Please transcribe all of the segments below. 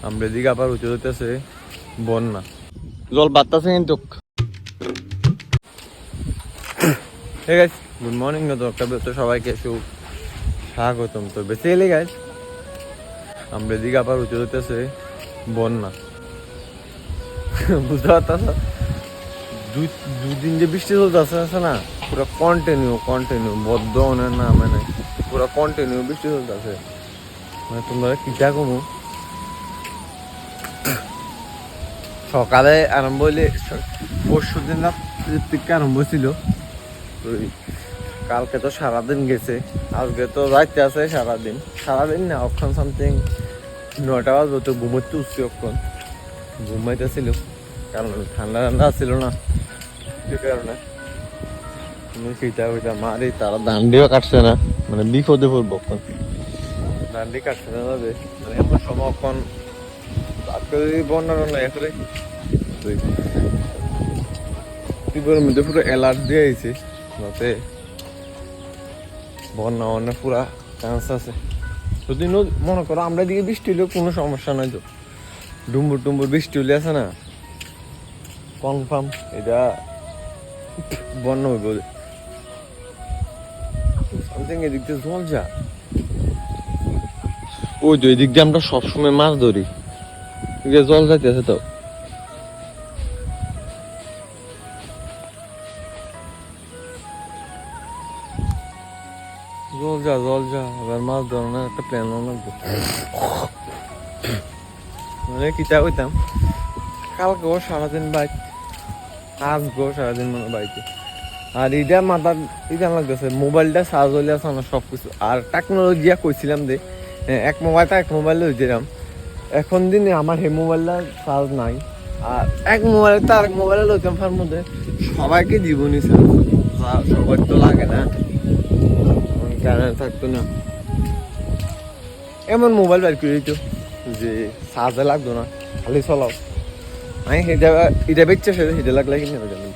আমরা এদিকে আবার উঁচু হইতেছে বন্যা, জল বাড়তেছে কিন্তু। ঠিক আছে, গুড মর্নিং তো সবাইকে স্বাগতম। তো বেসিক্যালি গাইস আমরা এদিকে আবার উঁচু হইতেছে বন্যা, বুঝতে পারতাম। দুদিন যে বৃষ্টি চলতেছে আছে না, পুরো কন্টিনিউ বদ্ধ অনের নামে নাই, পুরো কন্টিনিউ বৃষ্টি চলতেছে। মানে তোমরা কিটা কমু সকালে আরম্ভ হইলে পরশু দিন থেকে আরম্ভ ছিল। তো কালকে তো সারাদিন গেছে, আজকে তো যাইতে আছে সারাদিন না অক্ষণ সামথিং 9টা বাজবে। তো ঘুমোতে উঠছি, অক্ষণ ঘুমাইতেছিল কারণ ঠান্ডা ছিল না, সে কারণে মারি। তারা দান্ডিও কাটছে না, মানে বিপদে পড়ব অক্ষণ, দান্ডি কাটছে না যাবে মানে এমন সময় অক্ষণ বন্যা এখানে তীব্রের মধ্যে পুরো অ্যালার্ট দিয়ে আইছে, যাতে বন্যা অনেক পুরা চান্স আছে। যদি মনে করো আমরা দিকে বৃষ্টি হলেও কোনো সমস্যা নাই, তো ডুম্বুর বৃষ্টি হলে আছে না কনফার্ম এটা বন্যা হইব। সামথিং এদিক দিয়ে জল যা, ওই তো এদিক দিয়ে আমরা সবসময় মাছ ধরি, জল যাইতেছে। তো জল যা এবার মাছ ধরানোর একটা প্ল্যান লাগবে। মানে কিতা হইতাম কালকে সারাদিন বাইক, আজকেও সারাদিন মানে বাইকে। আর এটা মাথার এটা লাগতেছে, মোবাইলটা চার্জ হইলে আছে না সবকিছু। আর টেকনোলজি কইছিলাম যে এক মোবাইলে হয়েছিলাম, এখন দিনে আমার সেই মোবাইলটা চার্জ নাই। আর এক মোবাইলে তো আরেক মোবাইলে লইতাম, তার মধ্যে সবাইকে জীবনী সবার তো লাগে না, থাকতো না। এমন মোবাইল বের করে দিত যে চার্জে লাগতো না, খালি চলাও। আমি এটা বেচছে সেটা লাগলে কিনে জানি।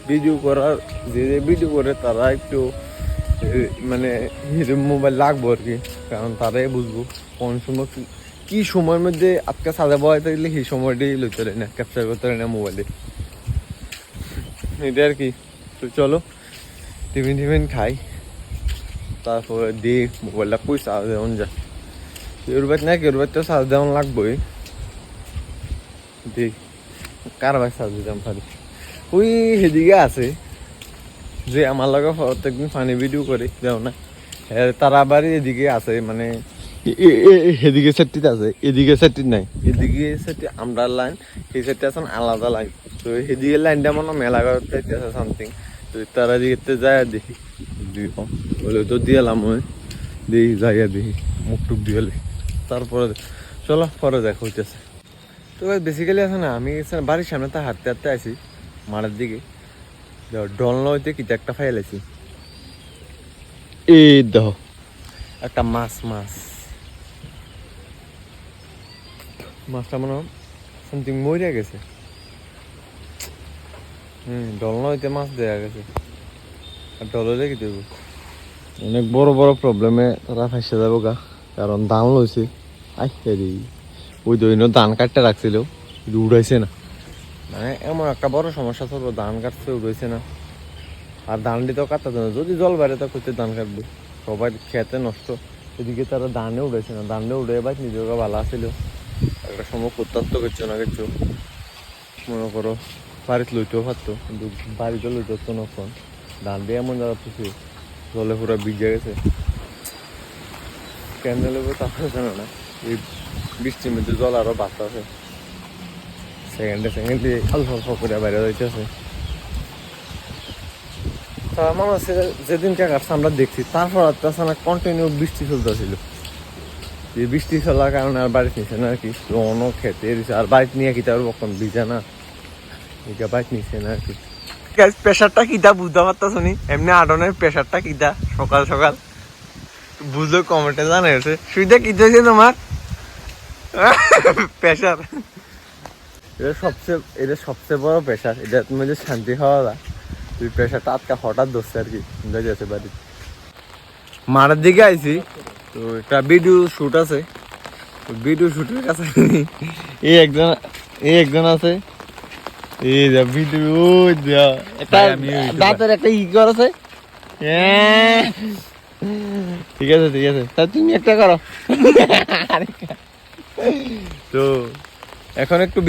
ভিডিও করার যে ভিডিও করে তারা একটু মানে মোবাইল লাগবো আর কি, কারণ তারাই বুঝবো কোন সময় কি সময়ের মধ্যে আজকে সাজা বয় থাকলে সেই সময়টাই লইতে পারে না, ক্যাপচার করতে পারে না মোবাইলে। এটা আর কি। তো চলো টিফিন খাই, তারপরে দিয়ে মোবাইলটা কই চার্জ দেওয়ান যা। কেউর বাইর তো চার্জ দেওয়ান লাগবোই। দেখ কার ভাই চার্জ দিতাম পারি, ওই সেদিকে আছে যে আমার লগে প্রত্যেকদিন ফানি ভিডিও করে দেও না, তারা আবার এদিকে আছে, মানে এদিকে সেটটিতে আছে, এদিকে সেটটি নাই। এদিকে সেটটি আমরা লাইন, সেই সেটটি আছে আলাদা লাইন। তো সেদিকে লাইনটা মনে মেলা করতে আছে সামথিং। তো তারা দিকে যায় দেখি বলে তো দিয়ালাম, ওই দেখি যাইয়া দেখি মুখ দিয়ালে, তারপরে চলো পরে দেখা হইতেছে। তো বেসিক্যালি আছে না, আমি বাড়ির সামনে তো হাঁটতে আছি মাঠের দিকে, ডল হইতে কিটা একটা ফাইলাইছি। এই দেখো একটা মাছটা মনে সামথিং মরিয়া গেছে। ডলনা হইতে মাছ দেয়া গেছে। আর ডলে কি দেবো, অনেক বড় প্রবলেমে তারা ফাঁসে যাবো গা, কারণ ধান লইছে। ওই দৈন্য ধান কাটতে রাখছিল, উড়াইছে না। মানে এমন একটা বড় সমস্যা চলবো, ধান কাটছে উড়াইছে না। আর ধান দিতেও কাটতে না, যদি জল বাইরে তো করতে ধান কাটবে, সবাই খেতে নষ্ট। এদিকে তারা ধানে উড়াইছে না, ধানে উড়ে ভাই নিজের ভালো আসছিল। একটা সময় প্রত্যাত্ত করছো না কিছু, মনে করো বাড়িতে লইতেও পারতো, কিন্তু বাড়িতে লইতে হতো না। ফোন ধান দিয়ে এমন জায়গা খুশি জলে পুরো ভিজে গেছে। কেন লেবো তারপরে জানো না, এই বৃষ্টির মধ্যে জল আরো বাঁচতে আছে, সেকেন্ডে অল্প করে বাইরে যাইতেছে। তার মনে হচ্ছে যেদিনকে কাটছে আমরা দেখছি, তারপর না কন্টিনিউ বৃষ্টি চলতেছিল। এই বৃষ্টি চলার কারণে আর বাড়িতে নিচ্ছে না আর কি, অনেক খেতে আর বাড়িতে নিয়ে কি তার কখন ভিজা না, এটা বাড়িতে নিচ্ছে না আর কি। প্রেশারটা কিটা বুঝতে পারতাছ নি, এমনি আডনের প্রেশারটা কিটা সকাল বুঝলো কমেন্টে জানাইছে। সুইটা কি হয়েছে তোমার প্রেশার? এটা সবচেয়ে বড় প্রেশার, এটা তুমি যে শান্তি খাওয়া যায়, তুই প্রেশারটা আজকে হঠাৎ ধরছে আর কি। যাচ্ছে বাড়ি মাঠের দিকে আইছি, তো একটা ভিডিও শুট আছে, ভিডিও শুটের কাছে এই একজন আছে এই যা ভিডিও দাঁতের একটা ই কর আছে ঠিক আছে তা তুমি একটা করো তো এখন একটু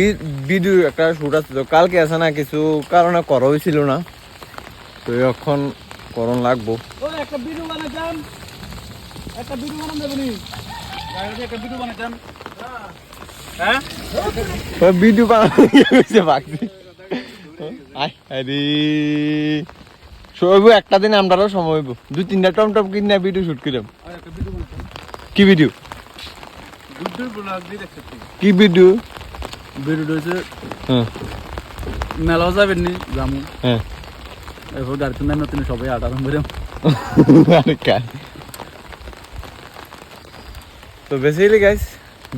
ভিডিও একটা শুট আছে তো কালকে আছে না কিছু কারণে করা হয়েছিল না তো এখন করণ লাগবো একটা ভিডিও বানাতাম দেবনি একটা ভিডিও বানাতাম হ্যাঁ ভিডিও বানাইছে বাকি আরে সইব একটা দিন আমরাও সময় হইব 2-3টা টম কিনে ভিডিও শুট করিলাম কি ভিডিও কি ভিডিও হয়েছে হ্যাঁ মেলাও যাবেন নি যাবো হ্যাঁ এরপর গাড়িতে নামে তুমি সবাই আট আরাম করে তো বেসিক্যালি গাইস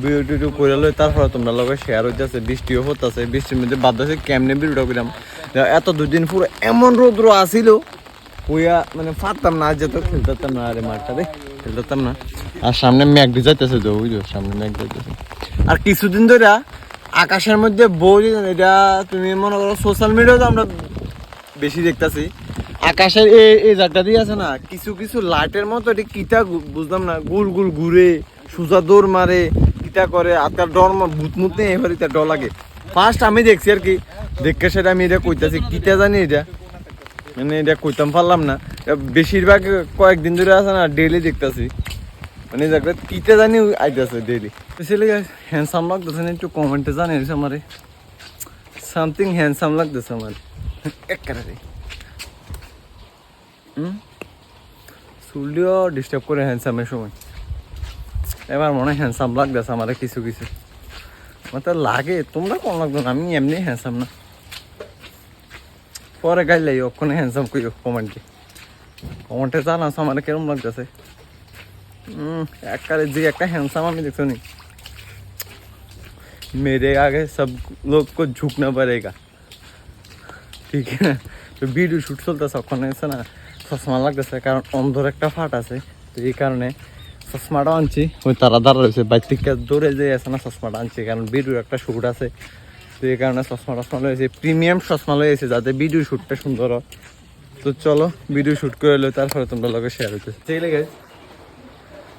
ভিডিও করে লই তারপরে তোমরা লগে শেয়ার হইতাছে বৃষ্টিও হতাছে বৃষ্টির মধ্যে বাদ আছে কেমনে ভিডিওটা কইলাম এত দুদিন পুরো এমন রোদ্র আসিল ওইয়া মানে পারতাম না যেত খেলতাম না আরে মাঠটা রে খেলতাম না আর সামনে মেঘ যাইতেছে তো ওই সামনে মেঘ যাইতেছে আর কিছুদিন ধরে আকাশের মধ্যে বই এটা তুমি মনে করো সোশ্যাল মিডিয়াতে আমরা বেশি দেখতেছি আকাশের এই জায়গাটা দিয়ে আছে না কিছু লাইটের মতো এটা কিটা বুঝলাম না গুল গুল ঘুরে সোজা দৌড় মারে কিটা করে আজকাল ডর ভূতমুত নেই এবার এটা ডর লাগে ফার্স্ট আমি দেখছি আর কি দেখে সেটা আমি এটা কইতাছি কিটা জানি এটা মানে এটা কইতাম পারলাম না বেশিরভাগ কয়েকদিন ধরে আছে না ডেইলি দেখতেছি মানে জায়গা কিটা জানি আইতেছে ডেইলি স্পেশালি হ্যান্ডসাম লাগতেছে না একটু কমেন্টে জানিস আমারে সামথিং হ্যান্ডসাম লাগতেছে আমার একেবারে চুলটিও ডিস্টার্ব করে হ্যান্ডসামের সময় এবার মনে হয় হ্যান্ডসাম লাগতেছে আমার কিছু আমার তো লাগে তোমরা কোন লাগতো না আমি এমনি হ্যান্ডসাম না পরে গাইলাই ওখানে হ্যান্ডসাম কইও কমেন্টে জানাস আমার কেরম লাগতেছে একবারে যে একটা হ্যান্ডসাম আমি দেখছো নি मेरे आगे सब लोग को झुकना पड़ेगा ঠিক আছে তো ভিডিও শুট চলতেছে ওখানে আছে না চশমা লাগতেছে কারণ অন্ধর একটা ফাট আছে তো এই কারণে চশমাটা আনছি ওই তারা দাঁড়া রয়েছে বাইর থেকে দৌড়ে যে আছে না চশমাটা আনছি কারণ ভিডিও একটা শুট আছে তো এই কারণে চশমা লয়েছে প্রিমিয়াম চশমা লয়েছে যাতে ভিডিও শুটটা সুন্দর হয় তো চলো ভিডিও শুট করে লো তারপরে তোমরা লগে শেয়ার হচ্ছে ঠিক আছে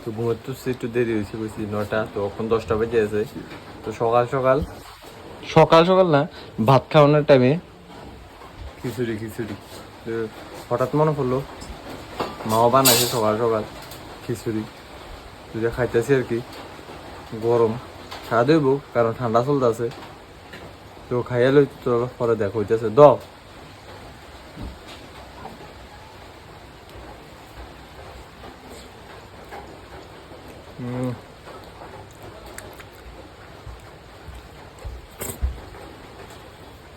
তো ঘুমাতে একটু দেরি হয়েছে বুঝছি 9টা তো এখন 10টা বেজে আছে তো সকাল না ভাত খাওয়ানোর টাইমে খিচুড়ি তো হঠাৎ মনে পড়লো মাও বানাইছে সকাল খিচুড়ি তুই খাইতেছি আর কি গরম খাওয়া দেবো কারণ ঠান্ডা চলতেছে তো খাইয়া লই তো পরে দেখো হইতেছে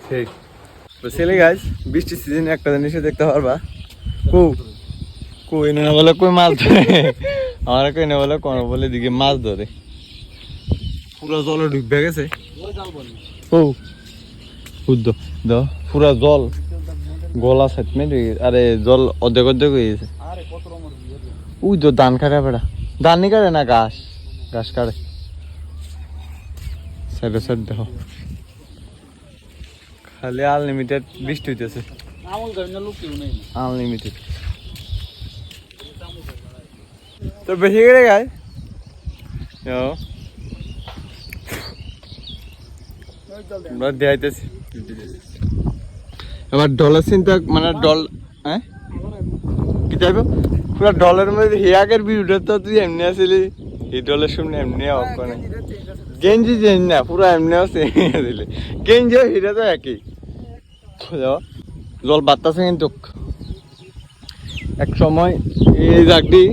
ঠিক তো ছেলে গাছ বৃষ্টির সিজনে একটা জিনিসে দেখতে পারবা কই না বলে কই মাছ ধরে আমার কই না বলে কোন বলে দিকে মাছ ধরে পুরো জলে ডুবে গেছে পুরা জল গলা সাইড মেরে আরে জল অর্ধেক হয়ে গেছে ওই তো ধান কাটে বেড়া ধান নি কাটে না ঘাস কাটে সাইড দেখো খালি আনলিমিটেড বৃষ্টি হইতেছে আনলিমিটেড তো বেশি করে গায় আমরা দেখাইতেছি এবার ডলার চিন্তা মানে ডল হ্যাঁ কি চাইব পুরা ডলের মধ্যে হে আগের ভিডিওটা তো তুই এমনি আসিলি এই ডলের সামনে এমনি ওখানে গেঞ্জি চেঞ্জ না পুরো এমনিও দিলে গেঞ্জি হিটা তো একই জল বাড়তেছে কিন্তু এক সময় এই জাগটি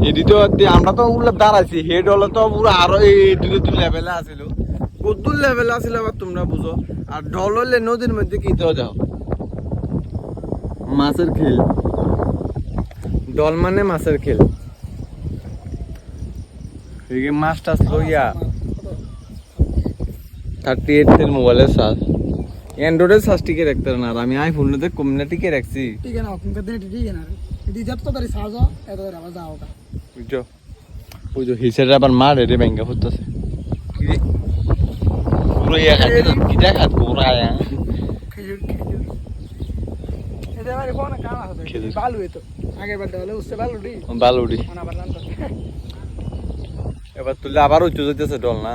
এদিকে আমরা তো ওগুলো দাঁড়াইছি হেড হলে তো পুরো আরো এই লেভেলে আসিল কদ্দুর লেভেলে আসিল আবার তোমরা বুঝো আর ঢল হলে নদীর মধ্যে কি তো যাও মাছের খেল ডল মানে মাছের খেল মাছ টাছ লইয়া 38 এর মোবাইলের চার্জ অ্যান্ড্রয়েডের চার্জ টিকে রাখতে না আর আমি আইফোনেতে কমনে টিকে রাখছি ঠিক আছে না ওখানকার দিনে ঠিক আছে না এটি যত তাড়াতাড়ি চার্জ হয় এত তাড়াতাড়ি আবার যাও বুঝছো ওই যে হিসেবে আবার মার রে ব্যাংকা হতেছে পুরো ইয়া খাতে কিটা খাত গোরা আয়া খেজুর খেজুর এটা মানে কোন কাম আছে খেজুর। বালু এতো আগের বার দেওয়ালে উঠছে বালু দি বালুডি ওনা বারলাম তো এবার তুলে আবার উঁচু যেতেছে ডল না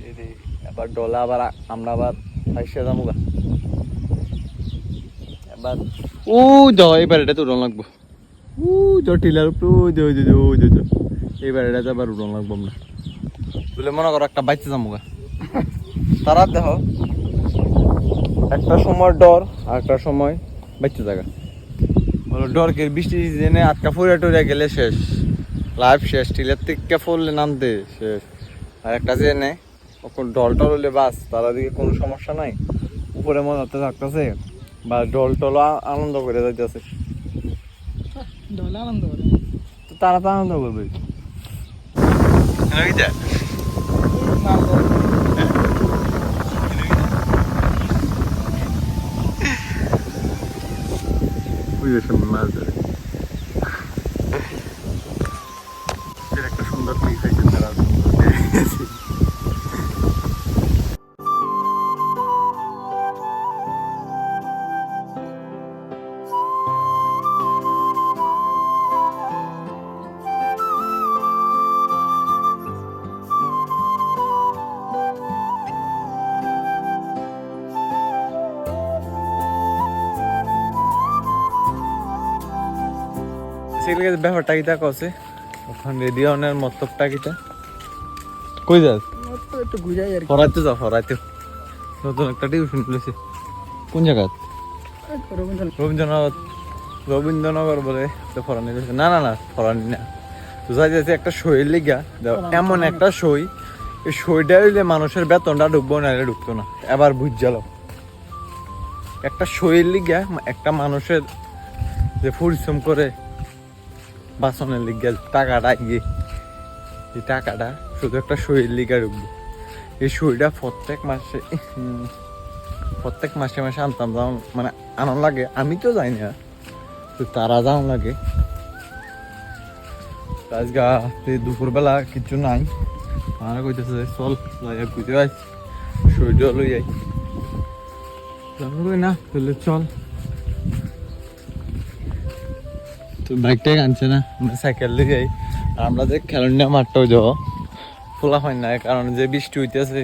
এই রে, এবার ডলা আবার আমরা আবার পাইসা যাবো গা এবার ও যাও এবার এটা তো উড়ন লাগবো ও যাও টিলার উপরে ওই যে ওই যে ওই যে এইবার এটা আবার উড়ন লাগবো আমরা তুলে মনে করো একটা বাইচে যাবো গা তারা দেখো একটা সময় ডর আর একটা সময় বাইচে জায়গা বলো ডর কে বৃষ্টি সিজনে আটকা ফুরে টুরে গেলে শেষ লাইফ শেষ টিলের থেকে ফুললে নামতে শেষ আর একটা যে নেই ওখন ডল টল হলে বাস তারা দিকে কোনো সমস্যা নাই উপরে মনে হতে থাকতেছে বা ডল টল আনন্দ করে যাইতেছে ডলা আনন্দ করে তো তারা তো আনন্দ করবে মাল ধরে। মাছ ধরে একটা সুন্দর পিস হয়েছে তারা সেগুলো ব্যাপারটা কিটা কছে ওখানে রেডিওনের মতলবটা কিটা কই যাস আমার তো একটু ঘুরাই আর কি ফরাইতে যাও ফরাইতে নতুন একটা টিউশন খুলেছে কোন জায়গা রবীন্দ্রনাথ রবীন্দ্রনগর রবীন্দ্রনগর বলে তো ফরানি যাচ্ছে না না না ফরানি না তো যাইতেছে একটা সইয়ের লিগা দাও এমন একটা সই এই সইটা হইলে মানুষের বেতনটা ঢুকবো না হলে ঢুকতো না এবার বুঝ গেল একটা সইয়ের লিগা একটা মানুষের যে পরিশ্রম করে বাসনের লিগা টাকাটা গিয়ে এই টাকাটা শুধু একটা সইয়ের লিগা ঢুকবো এই সইটা প্রত্যেক মাসে মাসে আনতাম যাও মানে আনন্দ লাগে আমি তো যাই না তো তারা যাও লাগে আজগা দুপুরবেলা কিছু নাই আমার কইতেছে চল বুঝতে পারছি সইটা লই যাই না তাহলে চল তো বাইকটাই আনছে না আমরা সাইকেল দিয়ে যাই আর আমরা যে খেলনা মাঠটাও যাও খোলা হয় না কারণ যে বৃষ্টি হইতেছে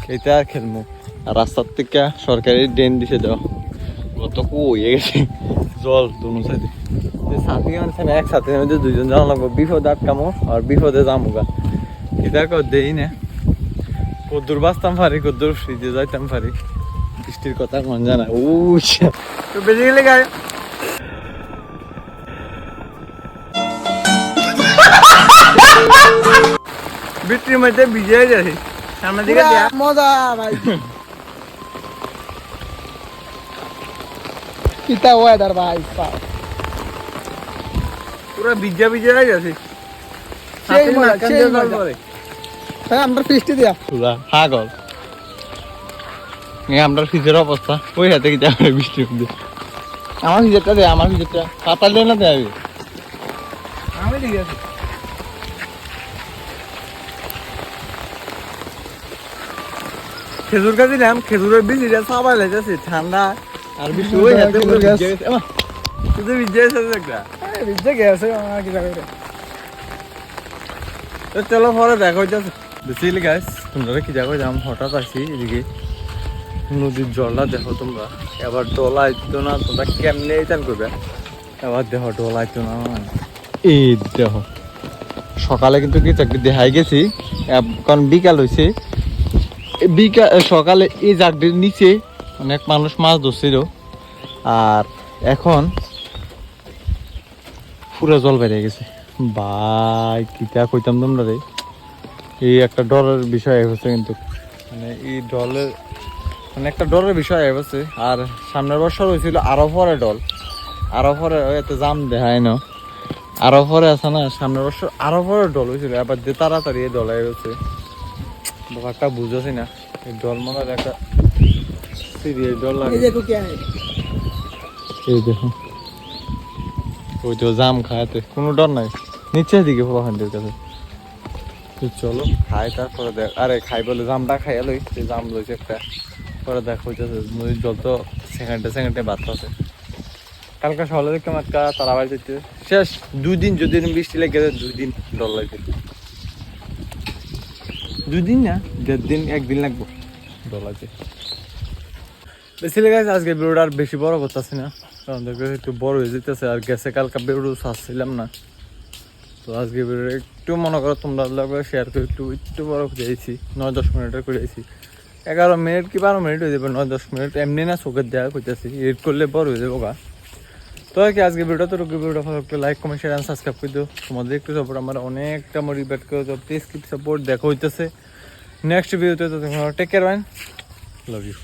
সেইটা আর খেলবো আর রাস্তার থেকে সরকারি ড্রেন দিছে যাও কত হয়ে গেছে জল দুনো সাইডে সাথে আনছে না একসাথে দুইজন যাওয়া লাগবো বিপদ আটকামো আর বিপদে যাবো গা এটা কেউ দেই না কদ্দুর বাঁচতাম পারি কদ্দুর ফ্রিজে যাইতাম পারি বৃষ্টির কথা মন জানা ও তো বেজে গেলে গায়ে বৃষ্টির মধ্যে ভিজে যাচ্ছে সামনের দিকে পুরা মজা ভাই কিতা ওয়েদার ভাই পুরো ভিজা ভিজে যাচ্ছে সেই মজা সেই মজা হ্যাঁ আমরা ফিস্টি দিয়া পাগল আমরা ফ্রিজের অবস্থা ওই হাতে কি যাবে বৃষ্টির মধ্যে আমার ফ্রিজেরটা দে আমার ফ্রিজেরটা পাতাল দিয়ে না দেবে আমি ঠিক আছে খেজুর গাছ দিলাম খেজুরের বীজটা সবাই লাগছে ঠান্ডা আর বৃষ্টি ওই হাতে পুরো ভিজে গেছে শুধু ভিজে গেছে একটা ভিজে গেছে আমার কি জায়গা তো চলো পরে দেখা হইতেছে বেসিক্যালি গাইস তোমরা কি জায়গায় যাম হঠাৎ আসি এদিকে নদীর জলটা দেখো তোমরা এবার ডলা আইতো না তোমরা কেমনে এইটান করবে এবার দেখো ডলা আইতো না এই দেখো সকালে কিন্তু কি চাকরি দেখাই গেছি কারণ বিকাল হয়েছে বিকাল সকালে এই জাগটির নিচে অনেক মানুষ মাছ ধরছিল আর এখন পুরো জল বেড়ে গেছে ভাই কিটা কইতাম তোমরা রে এই একটা ডরের বিষয় হচ্ছে কিন্তু মানে এই ডলের মানে একটা ডরের বিষয় হচ্ছে আর সামনের বছর হয়েছিল আরো পরে ডল আরো পরে এত জাম দেখায় না আরো পরে আছে না সামনের বছর আরো পরে ডল হয়েছিল এবার যে তাড়াতাড়ি এই ডল হয়েছে ব্যাপারটা বুঝেছি না এই ডল মনে হয় একটা সিরিয়াস ডল লাগে এই দেখো কি আছে এই দেখো ওই তো জাম খায়াতে কোনো ডর নাই নিচের দিকে পোলাখানদের কাছে তো চলো খাই তারপরে দেখ, আরে খাই বলে জামটা খাইয়া লই, সে জাম লইছে একটা, পরে দেখ হইতেছে নদীর জল তো সেকেন্ডে সেকেন্ডে বাড়তেছে। কালকে সকালে দেখলাম একটা তারাবাড়ি যেতে শেষ 2 দিন, যদি বৃষ্টি লেগে যায় 2 দিন ডর লাগবে, 2 দিন না 1.5 দিন, 1 দিন লাগবো ডর লাগবে। বেশি লেগে আজকে ভিডিওটা আর বেশি বড় করতেছি না, কারণ দেখবে একটু বড় হয়ে যেতেছে, আর গেছে কালকে ভিডিও ছাড়ছিলাম না, তো আজকে ভিডিও একটু মনে করো তোমরা লাগবে শেয়ার করে একটু বড় করে দিয়েছি, 9-10 মিনিটের করে দিয়েছি, 11 মিনিট কি 12 মিনিট হয়ে যাবে, 9-10 মিনিট এমনি না চোখের দেখা করতেছি, এডিট করলে বড় হয়ে যাবো গা। তো আর কি আজকে ভিডিওটা, তো ভিডিওটা ভালো লাগলে লাইক কমেন্ট শেয়ার সাবস্ক্রাইব করে দিও, তোমাদের একটু সাপোর্ট আমার অনেকটা মোটিভেট করে দাও, প্লিজ কিপ সাপোর্ট, দেখা হইতেছে নেক্সট ভিডিওতে, তো take care man, love you.